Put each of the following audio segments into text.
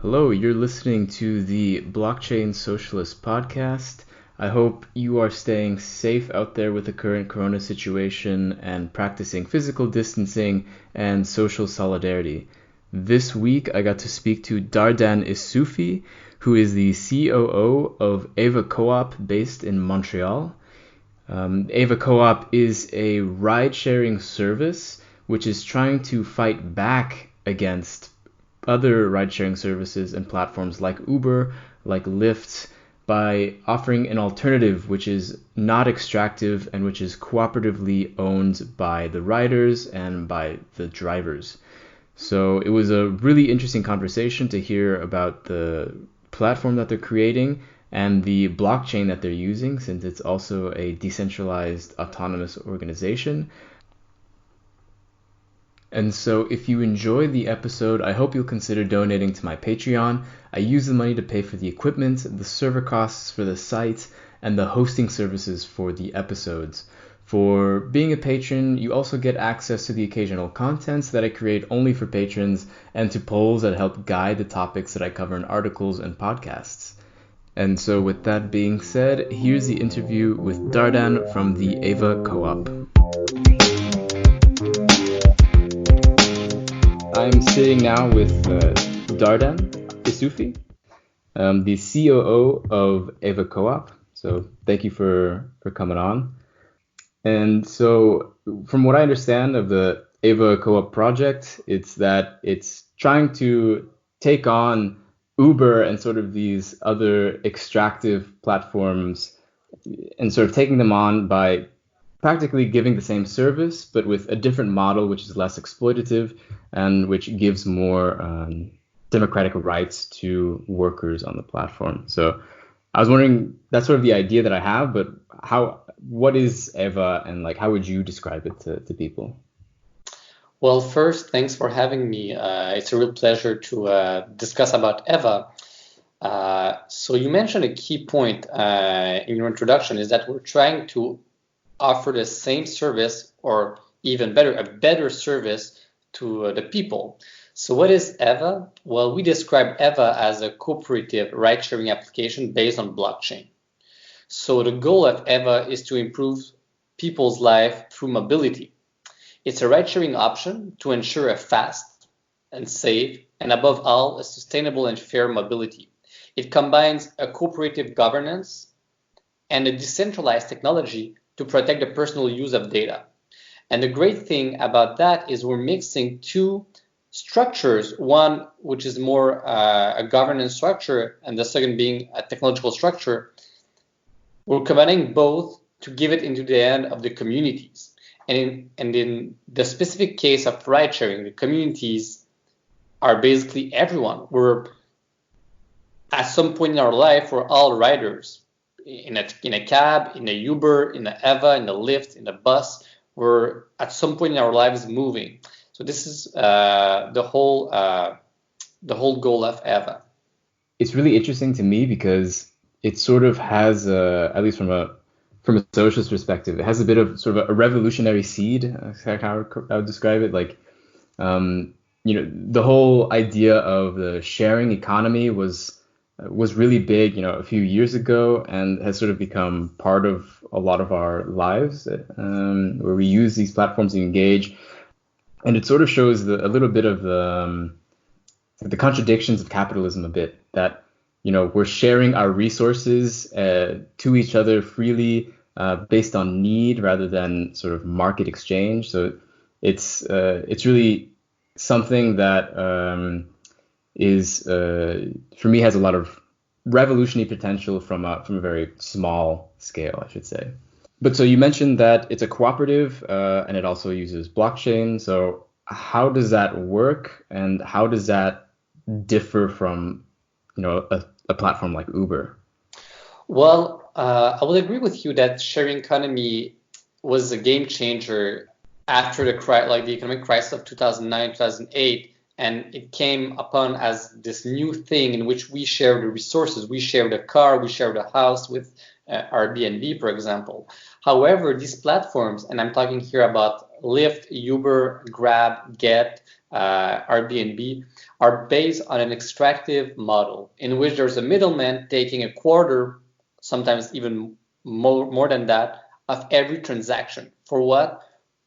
Hello, you're listening to the Blockchain Socialist podcast. I hope you are staying safe out there with the current corona situation and practicing physical distancing and social solidarity. This week, I got to speak to Dardan Isufi, who is the COO of Eva Coop based in Montreal. Eva Coop is a ride-sharing service which is trying to fight back against other ride-sharing services and platforms like Uber, like Lyft, by offering an alternative which is not extractive and which is cooperatively owned by the riders and by the drivers. So it was a really interesting conversation to hear about the platform that they're creating and the blockchain that they're using, since it's also a decentralized autonomous organization. And so if you enjoyed the episode, I hope you'll consider donating to my Patreon. I use the money to pay for the equipment, the server costs for the site, and the hosting services for the episodes. For being a patron, you also get access to the occasional contents that I create only for patrons and to polls that help guide the topics that I cover in articles and podcasts. And so with that being said, here's the interview with Dardan from the Eva Co-op. I'm sitting now with Dardan Isufi, the COO of Eva Co-op. So thank you for coming on. And so from what I understand of the Eva Co-op project, it's that it's trying to take on Uber and sort of these other extractive platforms and sort of taking them on by practically giving the same service, but with a different model, which is less exploitative and which gives more democratic rights to workers on the platform. So I was wondering, that's sort of the idea that I have, but what is Eva and like how would you describe it to people? Well, first, thanks for having me. It's a real pleasure to discuss about Eva. So you mentioned a key point in your introduction is that we're trying to offer the same service or even better, a better service to the people. So what is Eva? Well, we describe Eva as a cooperative ride-sharing application based on blockchain. So the goal of Eva is to improve people's life through mobility. It's a ride-sharing option to ensure a fast and safe, and above all, a sustainable and fair mobility. It combines a cooperative governance and a decentralized technology to protect the personal use of data. And the great thing about that is we're mixing two structures, one which is more a governance structure and the second being a technological structure. We're combining both to give it into the hand of the communities. And in the specific case of ride sharing, the communities are basically everyone. We're at some point in our life, we're all riders. In a cab, in a Uber, in a Eva, in a Lyft, in a bus, we're at some point in our lives moving. So this is the whole goal of Eva. It's really interesting to me because it sort of has, at least from a socialist perspective, it has a bit of sort of a revolutionary seed. How I would describe it. Like, the whole idea of the sharing economy was really big, a few years ago, and has sort of become part of a lot of our lives, where we use these platforms to engage. And it sort of shows a little bit of the contradictions of capitalism a bit, that, we're sharing our resources to each other freely based on need rather than sort of market exchange. So it's really something that is for me has a lot of revolutionary potential from a very small scale, I should say. But so you mentioned that it's a cooperative and it also uses blockchain. So how does that work, and how does that differ from a platform like Uber? Well, I would agree with you that sharing economy was a game changer after the economic crisis of 2009, 2008. And it came upon as this new thing in which we share the resources. We share the car, we share the house with Airbnb, for example. However, these platforms, and I'm talking here about Lyft, Uber, Grab, Get, Airbnb, are based on an extractive model in which there's a middleman taking a quarter, sometimes even more than that, of every transaction. For what?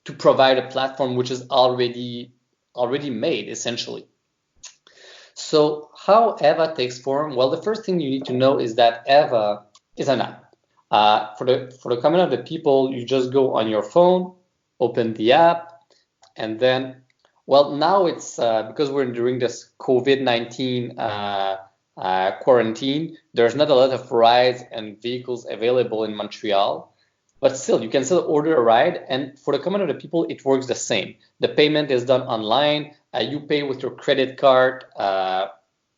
To provide a platform which is already made, essentially. So how Eva takes form? Well, the first thing you need to know is that Eva is an app. For the common of the people, you just go on your phone, open the app, and then, well, now it's because we're during this COVID-19 quarantine, there's not a lot of rides and vehicles available in Montreal, but still, you can still order a ride, and for the common of the people, it works the same. The payment is done online. You pay with your credit card.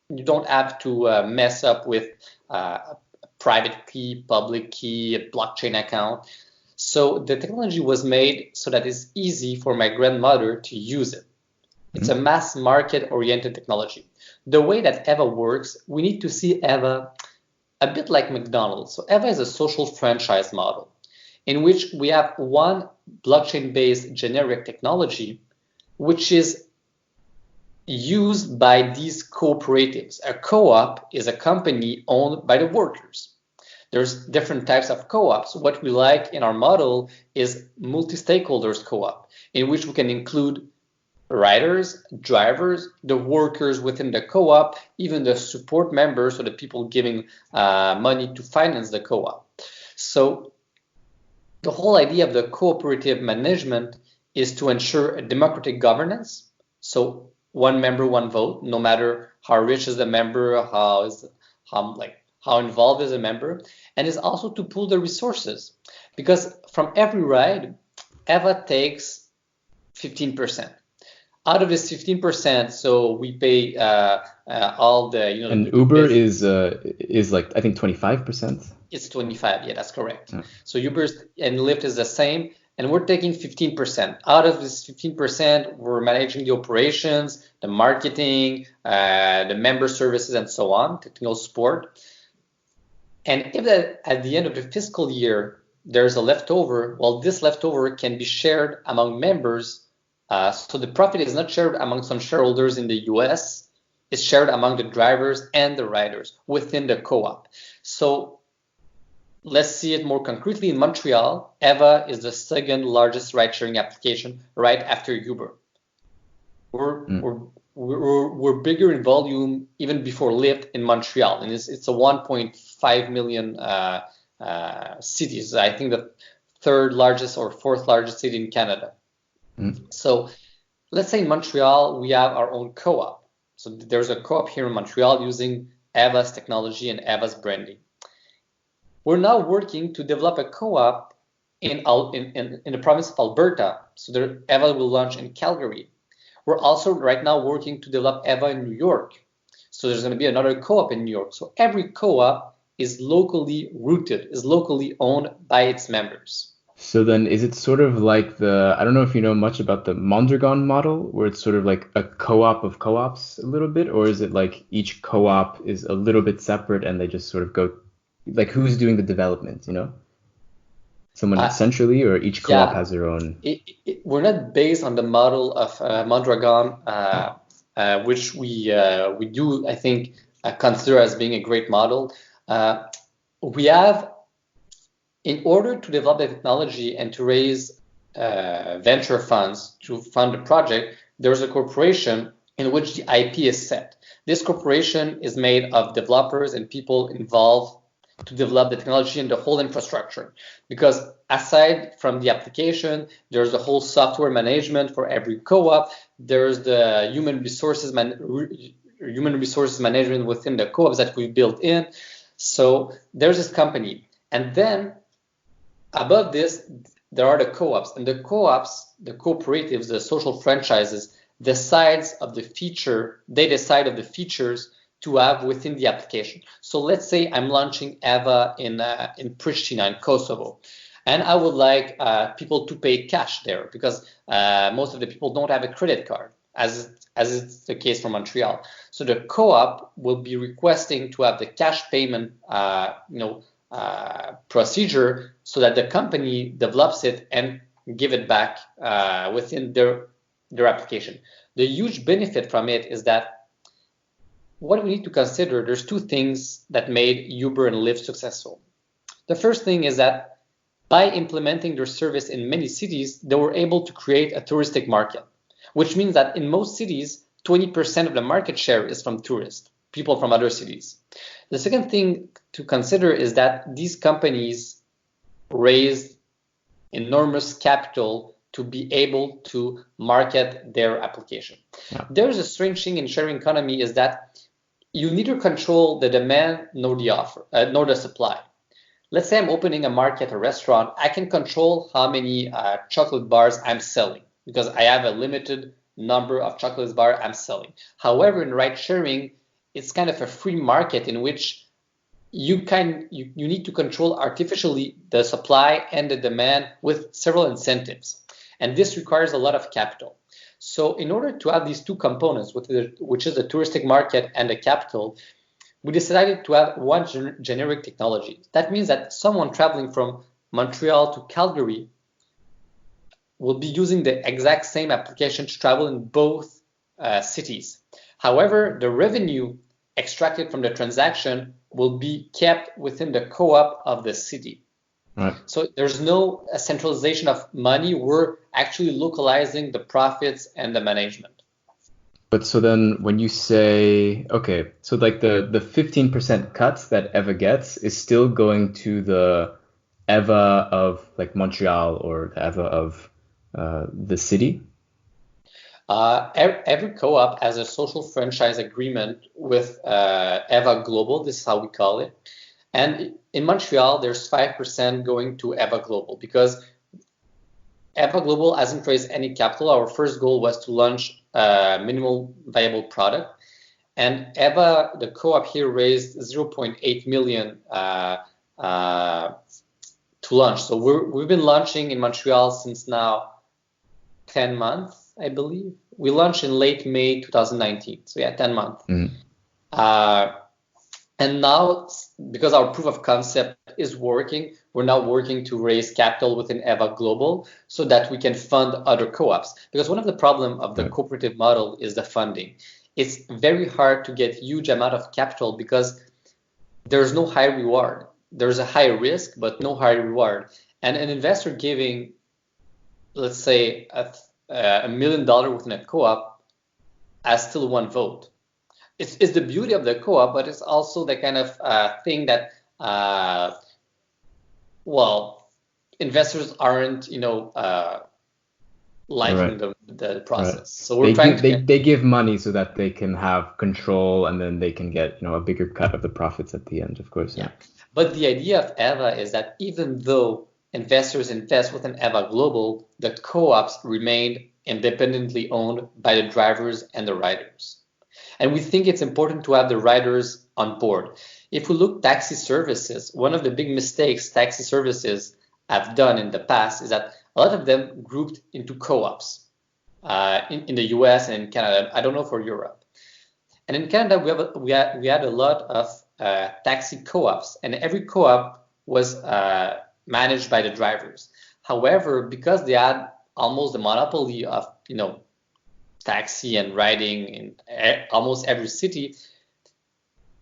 You don't have to mess up with a private key, public key, a blockchain account. So the technology was made so that it's easy for my grandmother to use it. It's a mass market oriented technology. The way that Eva works, we need to see Eva a bit like McDonald's. So Eva is a social franchise model in which we have one blockchain-based generic technology, which is used by these cooperatives. A co-op is a company owned by the workers. There's different types of co-ops. What we like in our model is multi-stakeholders co-op, in which we can include riders, drivers, the workers within the co-op, even the support members, so the people giving money to finance the co-op. So the whole idea of the cooperative management is to ensure a democratic governance. So one member, one vote, no matter how rich is the member, how involved is a member, and is also to pool the resources. Because from every ride, Eva takes 15%. Out of this 15%, so we pay all the, And Uber is like, I think 25%. It's 25, yeah, that's correct. Yeah. So Uber and Lyft is the same, and we're taking 15%. Out of this 15%, we're managing the operations, the marketing, the member services, and so on, technical support. And if at the end of the fiscal year, there's a leftover, well, this leftover can be shared among members. So the profit is not shared among some shareholders in the US, it's shared among the drivers and the riders within the co-op. So let's see it more concretely. In Montreal, Eva is the second largest ride-sharing application right after Uber. We're bigger in volume even before Lyft in Montreal, and it's a 1.5 million cities. I think the third largest or fourth largest city in Canada. So let's say in Montreal, we have our own co-op. So there's a co-op here in Montreal using Eva's technology and Eva's branding. We're now working to develop a co-op in the province of Alberta. So Eva will launch in Calgary. We're also right now working to develop Eva in New York. So there's going to be another co-op in New York. So every co-op is locally rooted, is locally owned by its members. So then is it sort of like I don't know if you know much about the Mondragon model, where it's sort of like a co-op of co-ops a little bit, or is it like each co-op is a little bit separate and they just sort of go, like who's doing the development, Someone centrally, or each co-op has their own? We're not based on the model of Mondragon, which we do, I think, consider as being a great model. We have, in order to develop the technology and to raise venture funds to fund the project, there's a corporation in which the IP is set. This corporation is made of developers and people involved to develop the technology and the whole infrastructure. Because aside from the application, there's the whole software management for every co-op. There's the human resources management within the co-ops that we built in. So there's this company. And then above this, there are the co-ops. And the co-ops, the cooperatives, the social franchises, they decide of the features to have within the application. So let's say I'm launching Eva in Pristina, in Kosovo, and I would like people to pay cash there because most of the people don't have a credit card, as it's the case for Montreal. So the co-op will be requesting to have the cash payment, procedure, so that the company develops it and give it back within their application. The huge benefit from it is that what we need to consider, there's two things that made Uber and Lyft successful. The first thing is that by implementing their service in many cities, they were able to create a touristic market, which means that in most cities, 20% of the market share is from tourists, people from other cities. The second thing to consider is that these companies raised enormous capital to be able to market their application. Yeah. There's a strange thing in sharing economy is that you neither control the demand nor the offer, nor the supply. Let's say I'm opening a market, a restaurant. I can control how many chocolate bars I'm selling because I have a limited number of chocolate bars I'm selling. However, in ride sharing, it's kind of a free market in which you need to control artificially the supply and the demand with several incentives. And this requires a lot of capital. So in order to have these two components, which is the touristic market and the capital, we decided to have one generic technology. That means that someone traveling from Montreal to Calgary will be using the exact same application to travel in both cities. However, the revenue extracted from the transaction will be kept within the co-op of the city. Right. So there's no centralization of money. We're actually localizing the profits and the management. But so then when you say, okay, so like the 15% cut that Eva gets is still going to the Eva of like Montreal or the Eva of the city? Every co-op has a social franchise agreement with Eva Global. This is how we call it. And in Montreal, there's 5% going to Eva Global because Eva Global hasn't raised any capital. Our first goal was to launch a minimal viable product. And Eva, the co-op here, raised 0.8 million to launch. So we've been launching in Montreal since now 10 months, I believe. We launched in late May 2019. So yeah, 10 months. Mm-hmm. And now, because our proof of concept is working, we're now working to raise capital within Eva Global so that we can fund other co-ops. Because one of the problems of the cooperative model is the funding. It's very hard to get huge amount of capital because there's no high reward. There's a high risk, but no high reward. And an investor giving, let's say, $1 million within a co-op has still one vote. It's the beauty of the co-op, but it's also the kind of thing that, investors aren't, liking the process. Right. So we're they give money so that they can have control, and then they can get, a bigger cut of the profits at the end, of course. Yeah. But the idea of Eva is that even though investors invest within Eva Global, the co-ops remain independently owned by the drivers and the riders. And we think it's important to have the riders on board. If we look taxi services, one of the big mistakes taxi services have done in the past is that a lot of them grouped into co-ops in the US and in Canada. I don't know for Europe. And in Canada, we had a lot of taxi co-ops, and every co-op was managed by the drivers. However, because they had almost the monopoly of, taxi and riding in almost every city,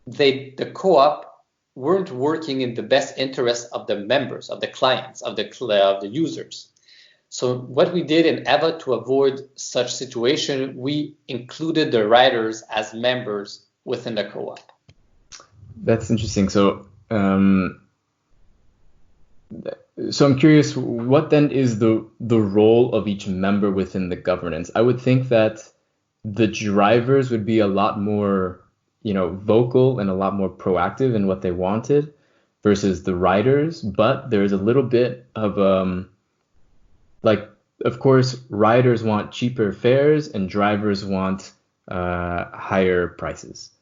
the co-op weren't working in the best interest of the members, of the clients, of the users. So what we did in Eva to avoid such situation, we included the riders as members within the co-op. That's interesting. So I'm curious, what then is the role of each member within the governance? I would think that the drivers would be a lot more, vocal and a lot more proactive in what they wanted versus the riders. But there's a little bit of of course, riders want cheaper fares and drivers want higher prices.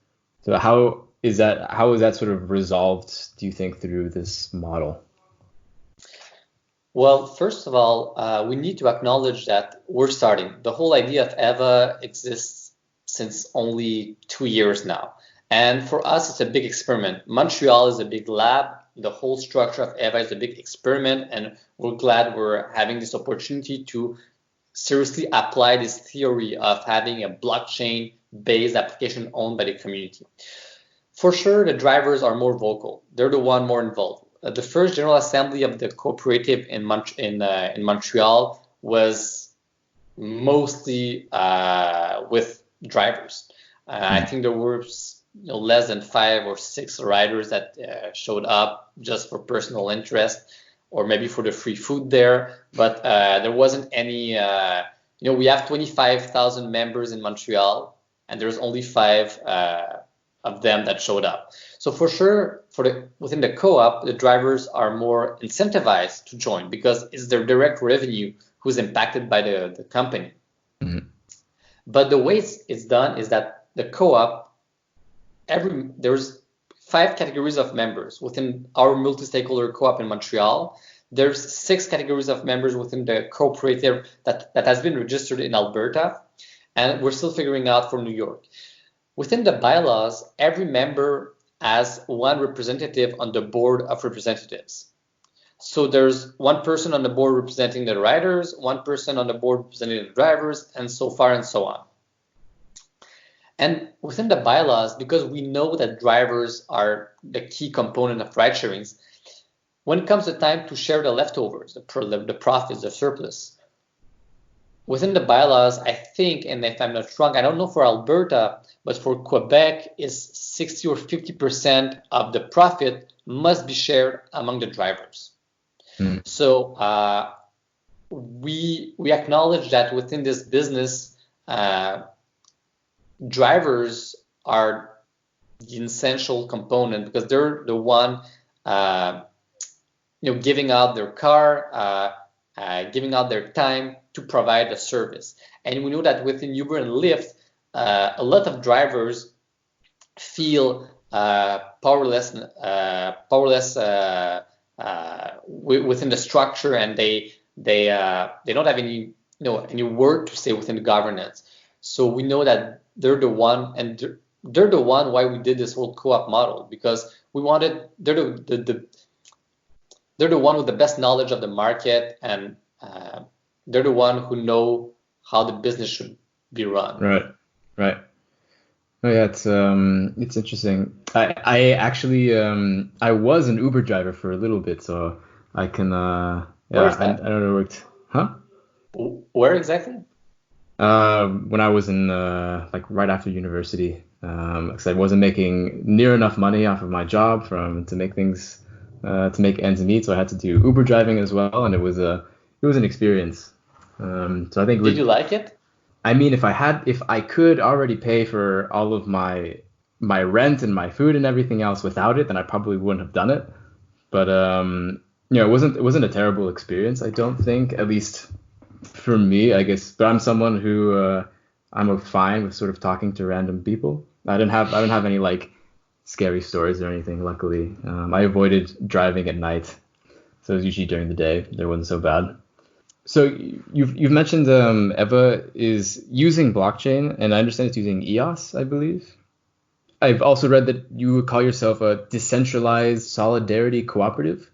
So how is that sort of resolved, do you think, through this model? Well, first of all, we need to acknowledge that we're starting. The whole idea of Eva exists since only 2 years now. And for us, it's a big experiment. Montreal is a big lab. The whole structure of Eva is a big experiment. And we're glad we're having this opportunity to seriously apply this theory of having a blockchain-based application owned by the community. For sure, the drivers are more vocal. They're the one more involved. The first General Assembly of the cooperative in Montreal was mostly with drivers. I think there were less than 5 or 6 riders that showed up just for personal interest, or maybe for the free food there. But there wasn't any. We have 25,000 members in Montreal, and there's only 5 of them that showed up. So for sure, within the co-op, the drivers are more incentivized to join because it's their direct revenue who's impacted by the company. Mm-hmm. But the way it's done is that the co-op, there's 5 categories of members within our multi-stakeholder co-op in Montreal. There's 6 categories of members within the cooperative that has been registered in Alberta, and we're still figuring out for New York. Within the bylaws, every member has one representative on the board of representatives. So there's one person on the board representing the riders, one person on the board representing the drivers, and so far and so on. And within the bylaws, because we know that drivers are the key component of ride sharings, when it comes to time to share the leftovers, the profits, the surplus, within the bylaws, I think, and if I'm not wrong, I don't know for Alberta, but for Quebec, is 60 or 50% of the profit must be shared among the drivers. Mm. So we acknowledge that within this business, drivers are the essential component because they're the one, giving out their car, giving out their time to provide a service. And we know that within Uber and Lyft, a lot of drivers feel powerless within the structure, and they don't have any word to say within the governance. So we know that they're the one, and they're the one why we did this whole co-op model, because we wanted they're the one with the best knowledge of the market, and they're the one who know how the business should be run. Right. Oh yeah, it's interesting. I actually I was an Uber driver for a little bit, so I can I don't know where it, huh? Where exactly? When I was in right after university, because I wasn't making near enough money off of my job to make ends meet, so I had to do Uber driving as well, and it was an experience. So I think. Did you like it? I mean, if I could already pay for all of my rent and my food and everything else without it, then I probably wouldn't have done it. But it wasn't a terrible experience, I don't think, at least for me, I guess. But I'm someone who I'm fine with sort of talking to random people. I don't have any like scary stories or anything. Luckily, I avoided driving at night, so it was usually during the day. It wasn't so bad. So you've mentioned Eva is using blockchain, and I understand it's using EOS, I believe. I've also read that you would call yourself a decentralized solidarity cooperative,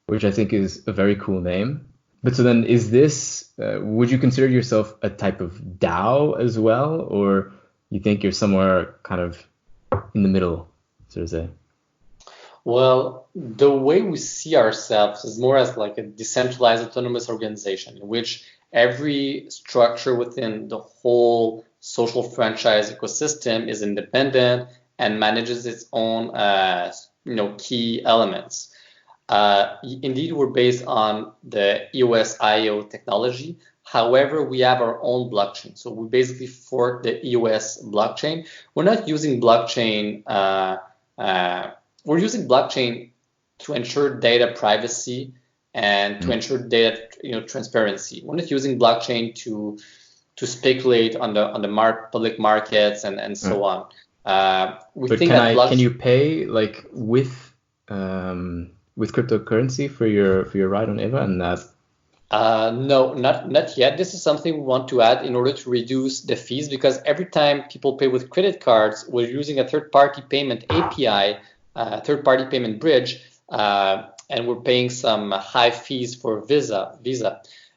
which I think is a very cool name. But so then, is this? Would you consider yourself a type of DAO as well, or you think you're somewhere kind of in the middle, so to say? Well, the way we see ourselves is more as like a decentralized autonomous organization in which every structure within the whole social franchise ecosystem is independent and manages its own key elements. Indeed, we're based on the EOS-IO technology. However, we have our own blockchain. So we basically fork the EOS blockchain. We're not using blockchain. We're using blockchain to ensure data privacy and to ensure data transparency. We're not using blockchain to speculate on the public markets and so on. Can you pay like with cryptocurrency for your ride on Eva and that? No, not yet. This is something we want to add in order to reduce the fees, because every time people pay with credit cards, we're using a third-party payment API, third-party payment bridge, and we're paying some high fees for Visa.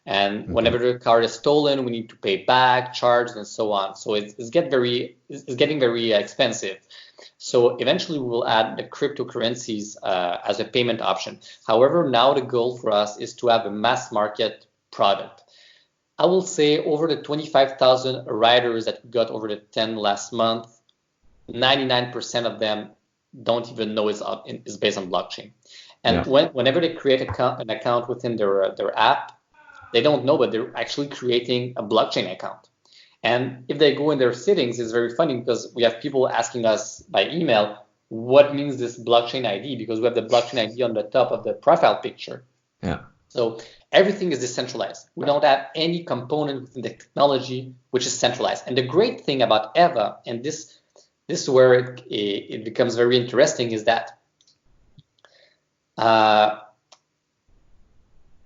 And Okay. whenever the car is stolen, we need to pay back, charge, and so on. So it's getting very expensive. So eventually we will add the cryptocurrencies as a payment option. However, now the goal for us is to have a mass market product. I will say over the 25,000 riders that we got over the 10 last month, 99% of them don't even know it's based on blockchain. And whenever they create an account within their app, they don't know, but they're actually creating a blockchain account. And if they go in their settings, it's very funny because we have people asking us by email, what means this blockchain ID? Because we have the blockchain ID on the top of the profile picture. Yeah. So everything is decentralized. We don't have any component within the technology which is centralized. And the great thing about Eva, and this is where it becomes very interesting, is that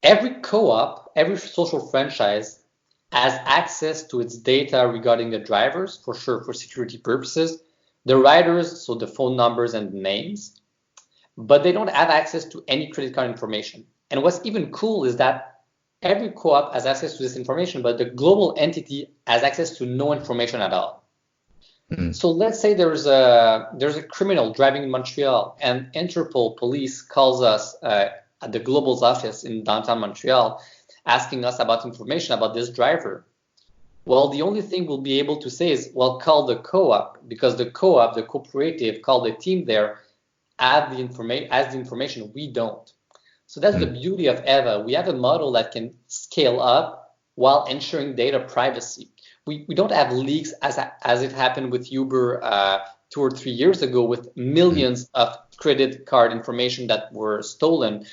every co-op, every social franchise has access to its data regarding the drivers, for sure, for security purposes, the riders, so the phone numbers and the names, but they don't have access to any credit card information. And what's even cool is that every co-op has access to this information, but the global entity has access to no information at all. So let's say there's a criminal driving in Montreal, and Interpol police calls us at the global's office in downtown Montreal, asking us about information about this driver. Well, the only thing we'll be able to say is, well, call the co-op, because the co-op, the cooperative, call the team there, has the information. We don't. So that's the beauty of Eva. We have a model that can scale up while ensuring data privacy. We don't have leaks as it happened with Uber 2 or 3 years ago with millions of credit card information that were stolen.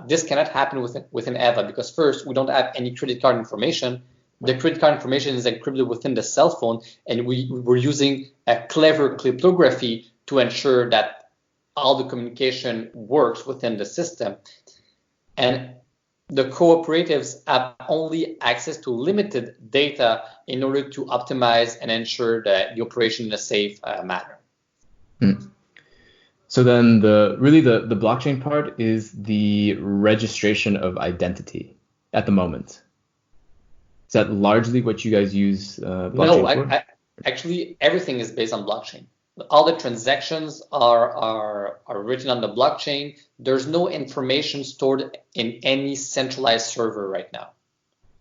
This cannot happen within Eva because first, we don't have any credit card information. The credit card information is encrypted within the cell phone, and we're using a clever cryptography to ensure that all the communication works within the system. And the cooperatives have only access to limited data in order to optimize and ensure that the operation in a safe manner. So then the blockchain part is the registration of identity at the moment. Is that largely what you guys use blockchain for? Actually, everything is based on blockchain. All the transactions are written on the blockchain. There's no information stored in any centralized server right now.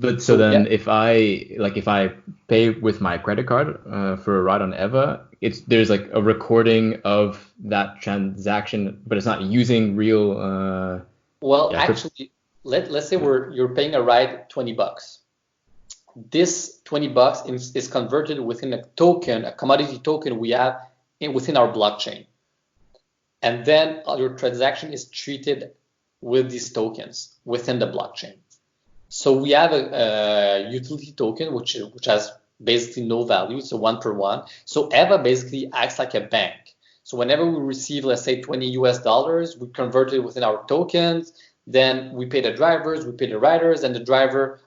But so then if I pay with my credit card for a ride on Eva, there's like a recording of that transaction, but it's not using real actually, let's say you're paying a ride $20. This $20 is converted within a token, a commodity token we have within our blockchain. And then your transaction is treated with these tokens within the blockchain. So we have a utility token, which has basically no value. It's a 1-for-1. So Eva basically acts like a bank. So whenever we receive, let's say $20, we convert it within our tokens. Then we pay the drivers, we pay the riders, and the driver,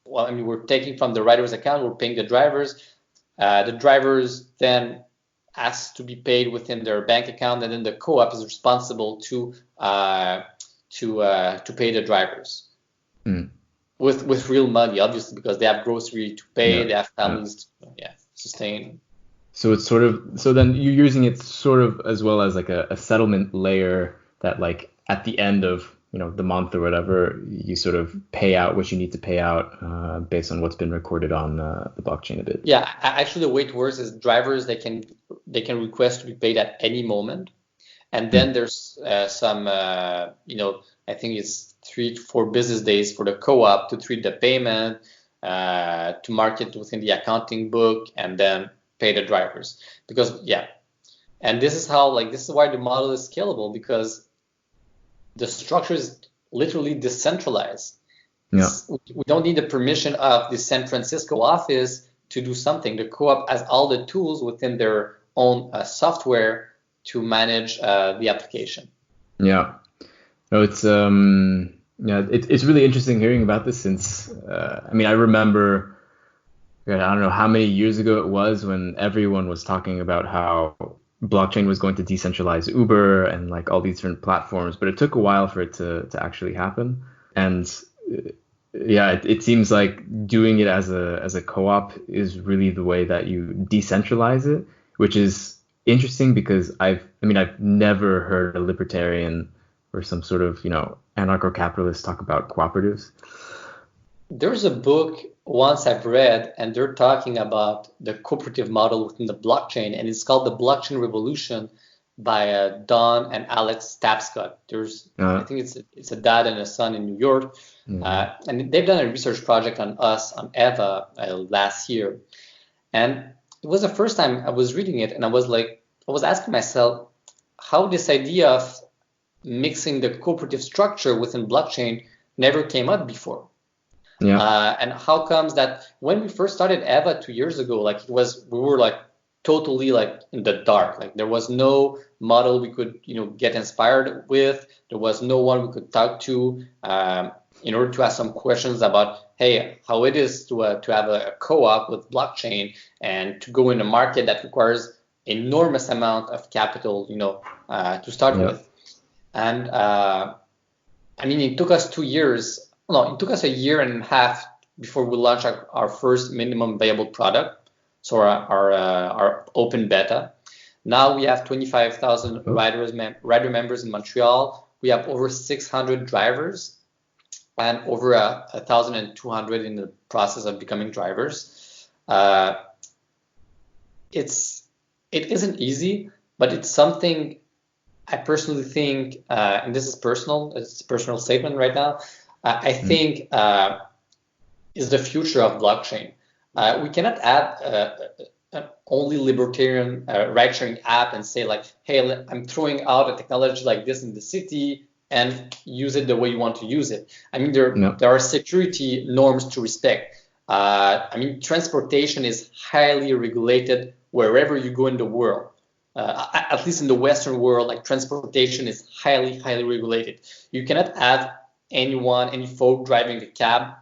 we're taking from the rider's account, we're paying the drivers. The drivers then ask to be paid within their bank account, and then the co-op is responsible to pay the drivers with real money, obviously, because they have grocery to pay, they have families to sustain. So it's so then you're using it sort of as well as like a settlement layer that like at the end of the month or whatever, you sort of pay out what you need to pay out based on what's been recorded on the blockchain a bit. Yeah, actually the way it works is drivers, they can request to be paid at any moment. And then there's some, I think it's 3 to 4 business days for the co-op to treat the payment, to mark it within the accounting book, and then pay the drivers. And this is why the model is scalable, because the structure is literally decentralized. Yeah. We don't need the permission of the San Francisco office to do something. The co-op has all the tools within their own software to manage the application. Yeah. No, it's it's really interesting hearing about this since I remember I don't know how many years ago it was when everyone was talking about how blockchain was going to decentralize Uber and like all these different platforms, but it took a while for it to actually happen. And Yeah, it seems like doing it as a co-op is really the way that you decentralize it, which is interesting because I mean I've never heard a libertarian or some sort of, anarcho-capitalist talk about cooperatives. There's a book once I've read, and they're talking about the cooperative model within the blockchain, and it's called The Blockchain Revolution by Don and Alex Tapscott. I Uh, think it's a dad and a son in New York, yeah. and they've done a research project on us on Eva last year, and it was the first time I was reading it, and I was asking myself how this idea of mixing the cooperative structure within blockchain never came up before. Yeah. And how comes that when we first started Eva 2 years ago, we were like totally like in the dark. Like there was no model we could, get inspired with. There was no one we could talk to in order to ask some questions about, hey, how it is to have a co-op with blockchain and to go in a market that requires enormous amount of capital, to start Yeah. with. And I mean, it took us 2 years. No, it took us a year and a half before we launched our first minimum viable product, so our open beta. Now we have 25,000 Oh, rider members in Montreal. We have over 600 drivers and over 1,200 in the process of becoming drivers. It isn't easy, but it's something I personally think, and this is personal, it's a personal statement right now. I mm, think is the future of blockchain. We cannot add an only libertarian ride-sharing app and say like, hey, I'm throwing out a technology like this in the city and use it the way you want to use it. I mean, no. there are security norms to respect. I mean, transportation is highly regulated wherever you go in the world. At least in the Western world, like transportation is highly, highly regulated. You cannot have any folk driving a cab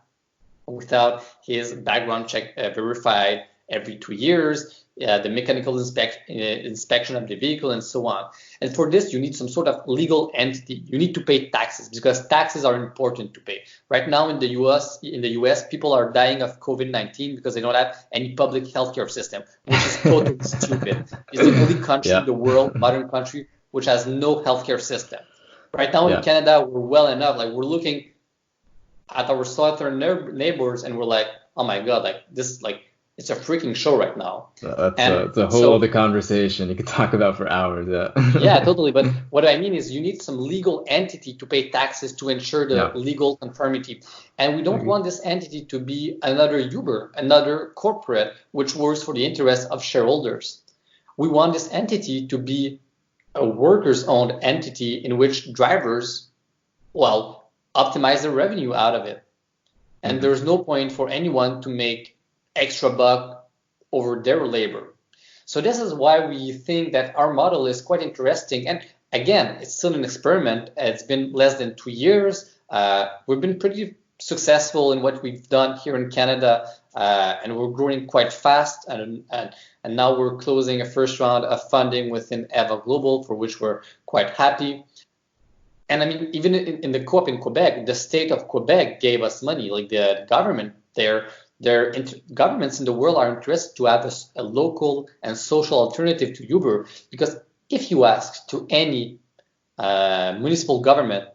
without his background check verified every 2 years, the mechanical inspection of the vehicle, and so on. And for this, you need some sort of legal entity. You need to pay taxes because taxes are important to pay. Right now in the US, people are dying of COVID-19 because they don't have any public healthcare system, which is totally stupid. It's the only country in Yeah. the world, modern country, which has no healthcare system. Right now in Yeah. Canada, we're well enough. Like we're looking at our southern neighbors and we're like, oh my God, like this, like it's a freaking show right now. And It's a whole other so, conversation you could talk about for hours. yeah, Yeah. totally. But what I mean is you need some legal entity to pay taxes to ensure the Yeah. legal conformity. And we I don't agree. want this entity to be another Uber, another corporate, which works for the interests of shareholders. We want this entity to be a workers-owned entity in which drivers, well, optimize the revenue out of it. And Mhm. there's no point for anyone to make extra buck over their labor. So this is why we think that our model is quite interesting. And again, it's still an experiment. It's been less than 2 years. We've been pretty successful in what we've done here in Canada, and we're growing quite fast. And now we're closing a first round of funding within Eva Global, for which we're quite happy. And I mean, even in the co-op in Quebec, the state of Quebec gave us money. Like the government, governments in the world are interested to have a local and social alternative to Uber. Because if you ask to any municipal government,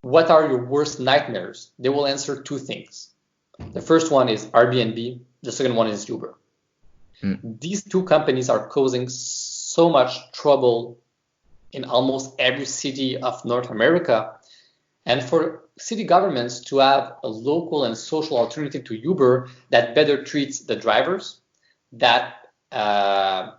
what are your worst nightmares? They will answer two things. The first one is Airbnb. The second one is Uber. Mm. These two companies are causing so much trouble in almost every city of North America. And for city governments to have a local and social alternative to Uber that better treats the drivers, that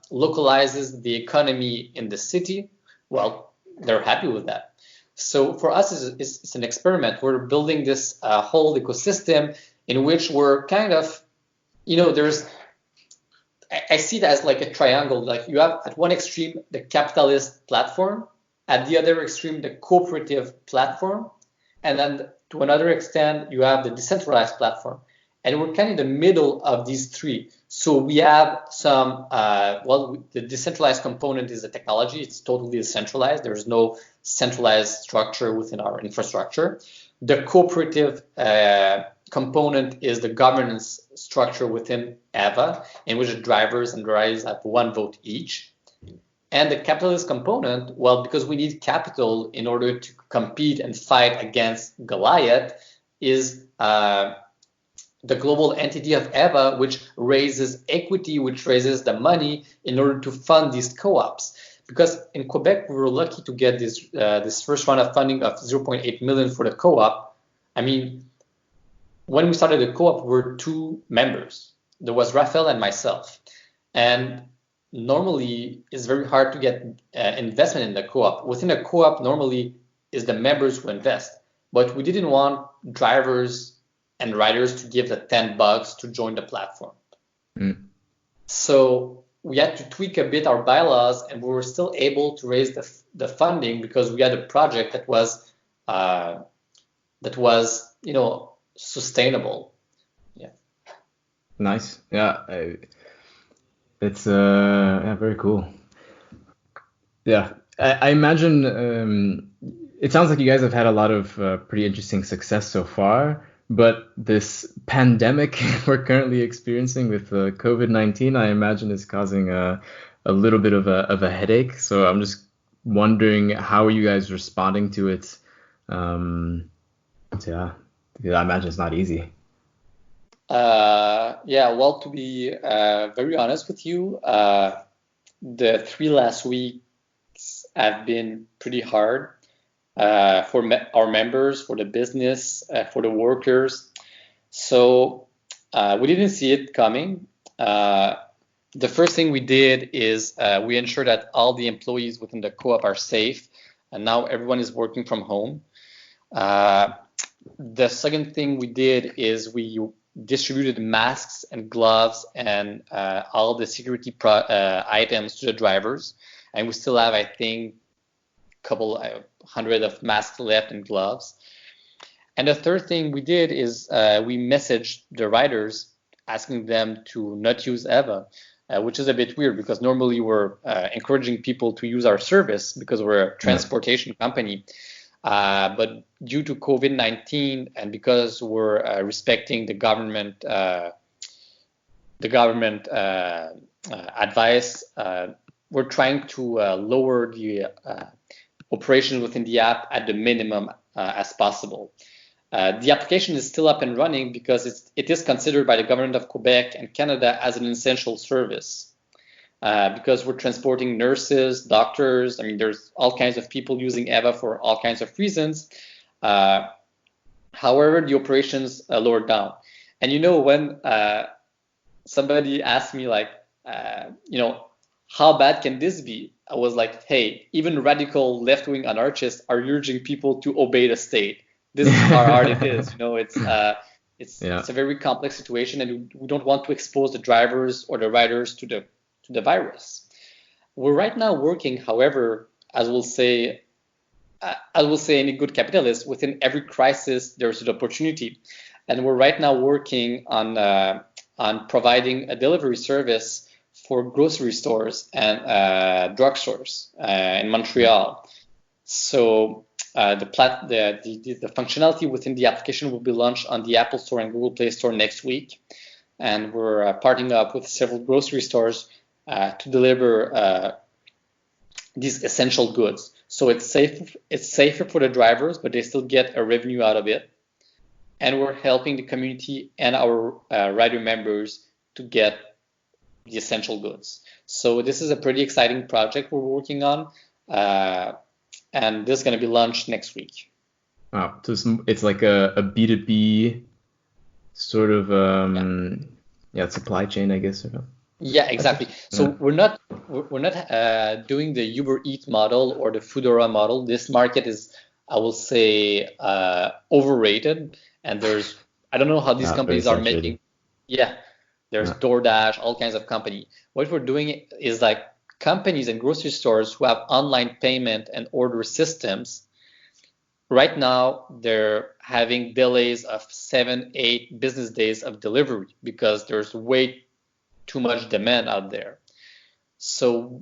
localizes the economy in the city, well, they're happy with that. So for us, it's an experiment. We're building this whole ecosystem in which we're kind of, there's I see it as like a triangle. Like you have at one extreme the capitalist platform, at the other extreme the cooperative platform, and then to another extent you have the decentralized platform. And we're kind of in the middle of these three. So we have some, the decentralized component is the technology. It's totally decentralized. There's no centralized structure within our infrastructure. The cooperative component is the governance structure within Eva, in which the drivers and riders have one vote each. And the capitalist component, well, because we need capital in order to compete and fight against Goliath, is the global entity of Eva, which raises equity, which raises the money in order to fund these co-ops. Because in Quebec, we were lucky to get this first round of funding of 0.8 million for the co-op. I mean, when we started the co-op, we were 2 members. There was Raphael and myself. And normally, it's very hard to get investment in the co-op. Within a co-op, normally, is the members who invest. But we didn't want drivers and riders to give the $10 to join the platform. So we had to tweak a bit our bylaws, and we were still able to raise the funding because we had a project that was sustainable. Yeah. Nice. Yeah. It's very cool. Yeah. I imagine it sounds like you guys have had a lot of pretty interesting success so far. But this pandemic we're currently experiencing with COVID-19, I imagine is causing a little bit of a headache. So I'm just wondering, how are you guys responding to it? Yeah, I imagine it's not easy. Well, to be very honest with you, the 3 last weeks have been pretty hard. For our members, for the business, for the workers. So we didn't see it coming. The first thing we did is we ensured that all the employees within the co-op are safe, and now everyone is working from home. The second thing we did is we distributed masks and gloves and all the security items to the drivers, and we still have, I think, couple 100 of masks left and gloves. And the third thing we did is we messaged the riders asking them to not use Eva, which is a bit weird because normally we're encouraging people to use our service because we're a transportation company. But due to COVID-19 and because we're respecting the government advice, we're trying to lower the operations within the app at the minimum as possible. The application is still up and running because it is considered by the government of Quebec and Canada as an essential service because we're transporting nurses, doctors. I mean, there's all kinds of people using Eva for all kinds of reasons. However, the operations lowered down. And when somebody asked me like, how bad can this be? I was like, hey, even radical left-wing anarchists are urging people to obey the state. This is how hard it is. It's a very complex situation, and we don't want to expose the drivers or the riders to the virus. We're right now working, however, as we'll say any good capitalist, within every crisis there's an opportunity, and we're right now working on providing a delivery service for grocery stores and drugstores in Montreal. So the functionality within the application will be launched on the Apple Store and Google Play Store next week, and we're partnering up with several grocery stores to deliver these essential goods. So it's safer for the drivers, but they still get a revenue out of it, and we're helping the community and our rider members to get the essential goods. So this is a pretty exciting project we're working on, and this is going to be launched next week. Wow, so it's like a B2B sort of supply chain, I guess. Yeah, exactly. So we're not doing the Uber Eats model or the Foodora model. This market is, I will say, overrated, and I don't know how these companies are making. Yeah. There's DoorDash, all kinds of company. What we're doing is like companies and grocery stores who have online payment and order systems. Right now, they're having delays of 7-8 business days of delivery because there's way too much demand out there. So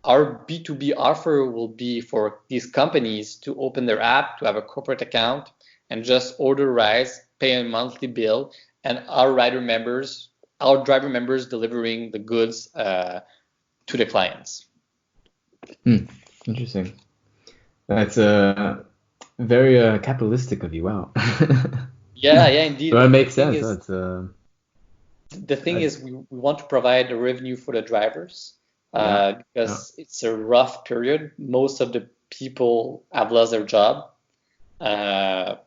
our B2B offer will be for these companies to open their app, to have a corporate account, and just order rides, pay a monthly bill, and our driver members delivering the goods to the clients. Interesting. That's very capitalistic of you. Wow. Yeah, indeed. Well, But it makes sense. That's the thing is, we want to provide a revenue for the drivers because it's a rough period. Most of the people have lost their job, and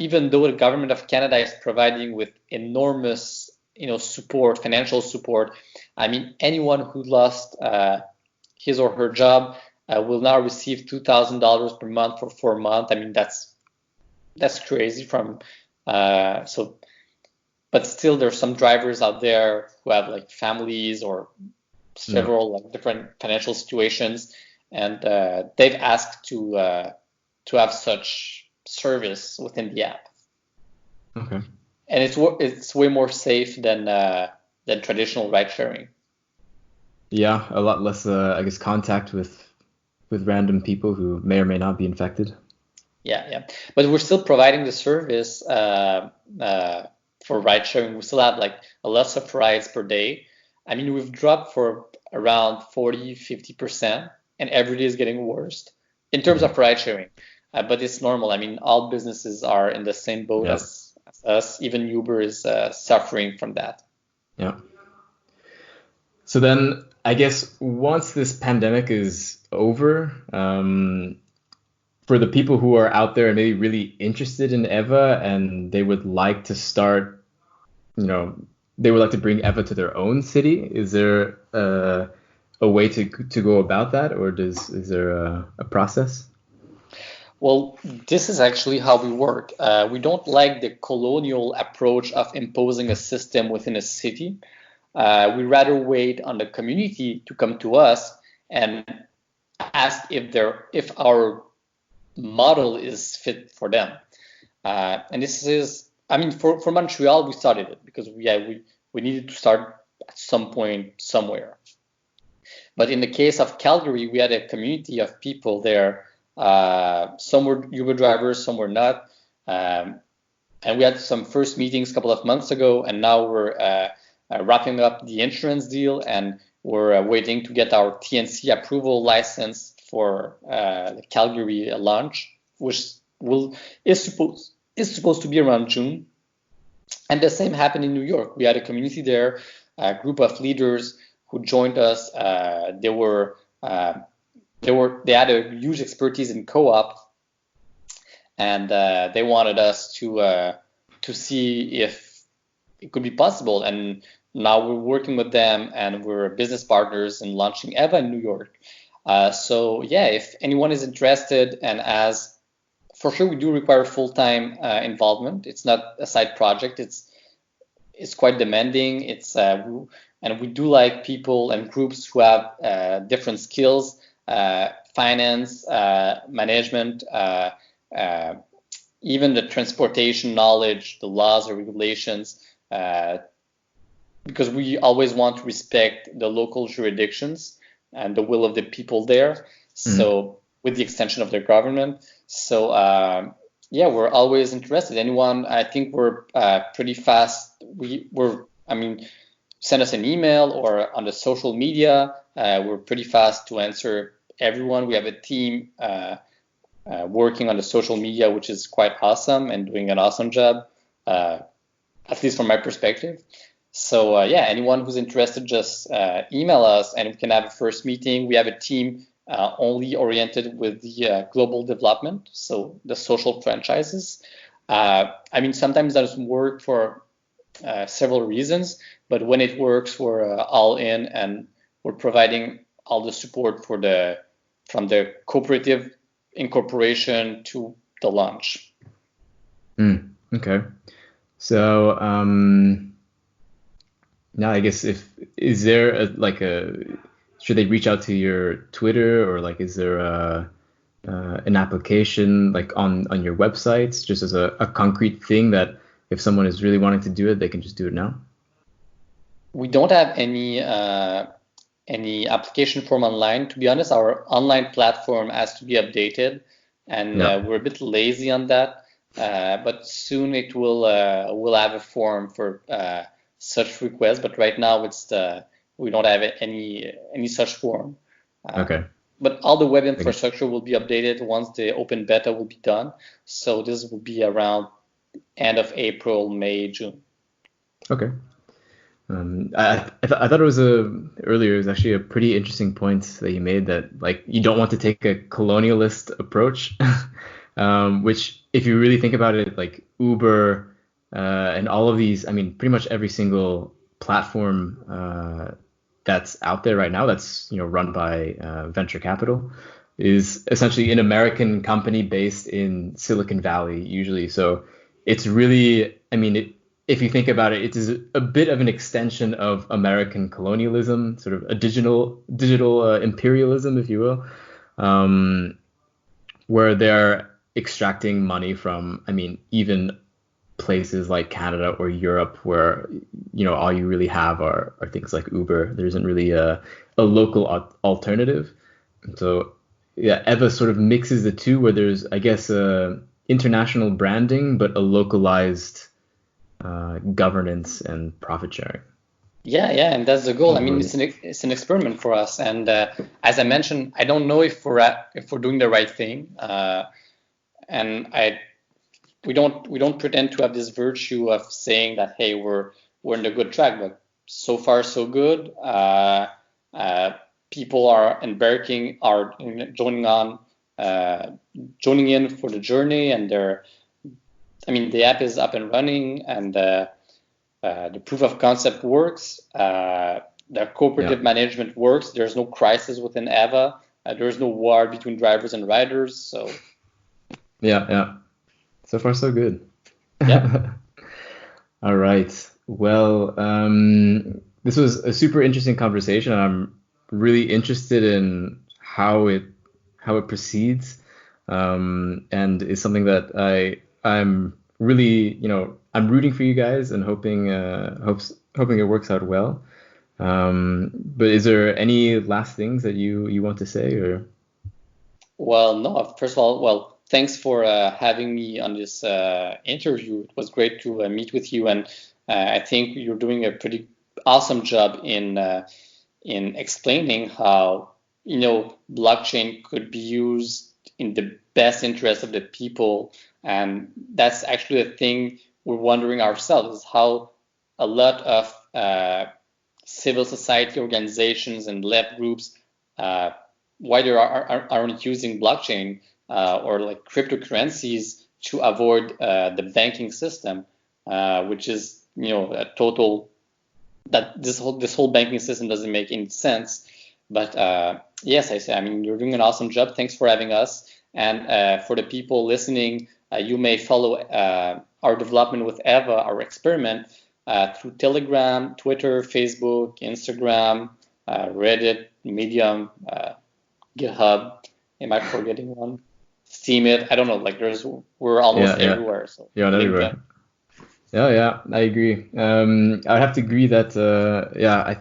even though the government of Canada is providing with enormous, support, financial support, I mean, anyone who lost his or her job will now receive $2,000 per month for 4 months. I mean, that's crazy. But still, there's some drivers out there who have like families or several like different financial situations, and they've asked to have such service within the app. Okay. And it's way more safe than traditional ride sharing. Yeah, a lot less, I guess, contact with random people who may or may not be infected. Yeah. But we're still providing the service for ride sharing. We still have like a lot of rides per day. I mean, we've dropped for around 40-50%, and every day is getting worse in terms of ride sharing. But it's normal. I mean, all businesses are in the same boat as us. Even Uber is suffering from that. Yeah. So then, I guess once this pandemic is over, for the people who are out there and maybe really interested in Eva and they would like to start, they would like to bring Eva to their own city, is there a way to go about that, or is there a process? Well, this is actually how we work. We don't like the colonial approach of imposing a system within a city. We rather wait on the community to come to us and ask if our model is fit for them. And this is, I mean, for Montreal, we started it because we needed to start at some point somewhere. But in the case of Calgary, we had a community of people there. Some were Uber drivers, some were not. And we had some first meetings a couple of months ago, and now we're wrapping up the insurance deal, and we're waiting to get our TNC approval license for the Calgary launch, which is supposed to be around June. And the same happened in New York. We had a community there, a group of leaders who joined us. They had a huge expertise in co-op, and they wanted us to see if it could be possible. And now we're working with them, and we're business partners in launching Eva in New York. So yeah, if anyone is interested, and for sure we do require full-time involvement. It's not a side project. It's quite demanding. And we do like people and groups who have different skills, finance, management, even the transportation knowledge, the laws or regulations, because we always want to respect the local jurisdictions and the will of the people there. So with the extension of their government. So we're always interested. Anyone, I think we're pretty fast. Send us an email or on the social media. We're pretty fast to answer everyone. We have a team working on the social media, which is quite awesome and doing an awesome job, at least from my perspective. So anyone who's interested, just email us and we can have a first meeting. We have a team only oriented with the global development, so the social franchises. Sometimes that doesn't work for several reasons, but when it works, we're all in, and we're providing all the support from the cooperative incorporation to the launch. Okay. So now I guess is there should they reach out to your Twitter, or is there an application on your websites, just as a concrete thing that if someone is really wanting to do it, they can just do it now? We don't have any application form online. To be honest, our online platform has to be updated. and Yeah. we're a bit lazy on that. But soon it will have a form for such requests. But right now we don't have any such form. Okay. But all the web Okay. infrastructure will be updated once the open beta will be done. So this will be around end of April, May, June. Okay. I thought it was earlier. It was actually a pretty interesting point that you made that like you don't want to take a colonialist approach, which if you really think about it, like Uber and all of these, I mean, pretty much every single platform that's out there right now that's run by venture capital is essentially an American company based in Silicon Valley usually. So it's really, I mean, if you think about it, it is a bit of an extension of American colonialism, sort of a digital imperialism, if you will, um, where they're extracting money from, I mean, even places like Canada or Europe, where all you really have are things like Uber. There isn't really a local alternative. So yeah, Eva sort of mixes the two, where there's, I guess, international branding, but a localized governance and profit sharing. Yeah, and that's the goal. I mean, Right. it's an experiment for us, and as I mentioned, I don't know if we're doing the right thing, and we don't pretend to have this virtue of saying that hey we're in the good track, but so far so good. Uh, People are embarking, are joining in for the journey, and the app is up and running, and the proof of concept works. The Yeah. cooperative management works. There's no crisis within Eva. There's no war between drivers and riders. So Yeah. Yeah. So far, so good. yeah, All right. Well, this was a super interesting conversation. I'm really interested in how it proceeds, and is something that I'm really, I'm rooting for you guys and hoping it works out well. But is there any last things that you want to say or? well, no, first of all, well, thanks for having me on this interview. It was great to meet with you, and I think you're doing a pretty awesome job in explaining how blockchain could be used in the best interest of the people, and that's actually a thing we're wondering ourselves: is how a lot of civil society organizations and lab groups uh, why they aren't using blockchain or like cryptocurrencies to avoid the banking system, which is a total that this whole banking system doesn't make any sense. But yes, I say, I mean, you're doing an awesome job. Thanks for having us. And for the people listening, you may follow our development with Eva, our experiment, through Telegram, Twitter, Facebook, Instagram, Reddit, Medium, GitHub. Am I forgetting one? Steemit. I don't know. Like we're almost Yeah, yeah, everywhere. So yeah, LinkedIn. everywhere. Yeah, yeah, I agree. I'd have to agree that yeah,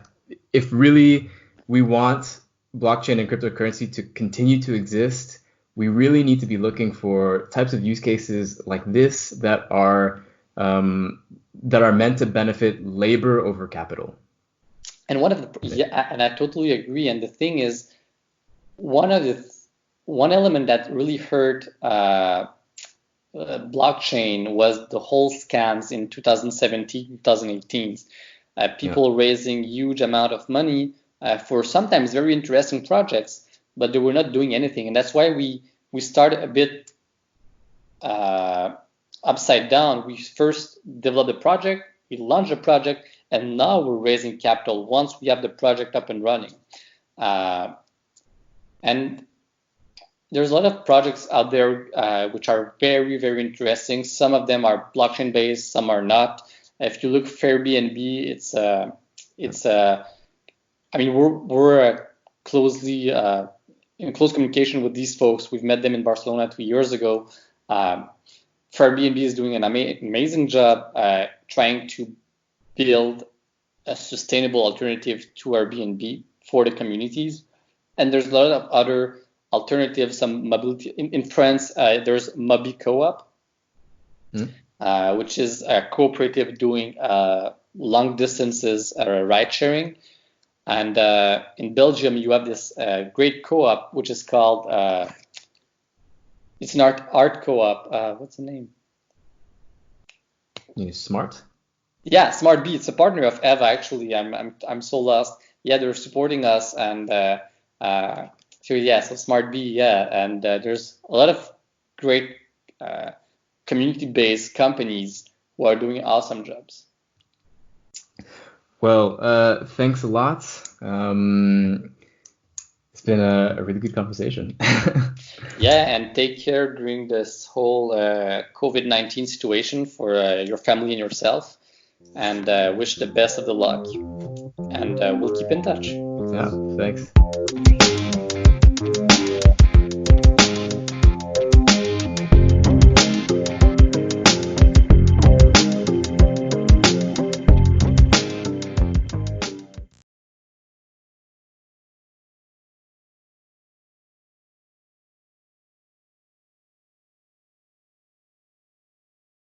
if really we want blockchain and cryptocurrency to continue to exist, we really need to be looking for types of use cases like this that are meant to benefit labor over capital. And yeah, and I totally agree. And the thing is, one of the one element that really hurt blockchain was the whole scams in 2017, 2018. Yeah, People raising huge amount of money for sometimes very interesting projects, but they were not doing anything. And that's why we started a bit uh, upside down. We first developed a project, we launched a project, and now we're raising capital once we have the project up and running. Uh, and there's a lot of projects out there which are very, very interesting. Some of them are blockchain based, some are not. If you look Airbnb, it's I mean, we're closely in close communication with these folks. We've met them in Barcelona 2 years ago. Um, Airbnb is doing an amazing job trying to build a sustainable alternative to Airbnb for the communities. And there's a lot of other alternatives, some mobility. In France, there's Mobi Co-op, which is a cooperative doing long distances ride sharing. And in Belgium, you have this great co-op, which is called, it's an art co-op. What's the name? Smart? Yeah, Smart Bee. It's a partner of Eva, actually. I'm so lost. Yeah, they're supporting us. And so Smart Bee, yeah. And there's a lot of great community-based companies who are doing awesome jobs. Well, thanks a lot. It's been a really good conversation. Yeah, and take care during this whole COVID-19 situation for your family and yourself. And wish the best of the luck. And we'll keep in touch. Yeah, thanks.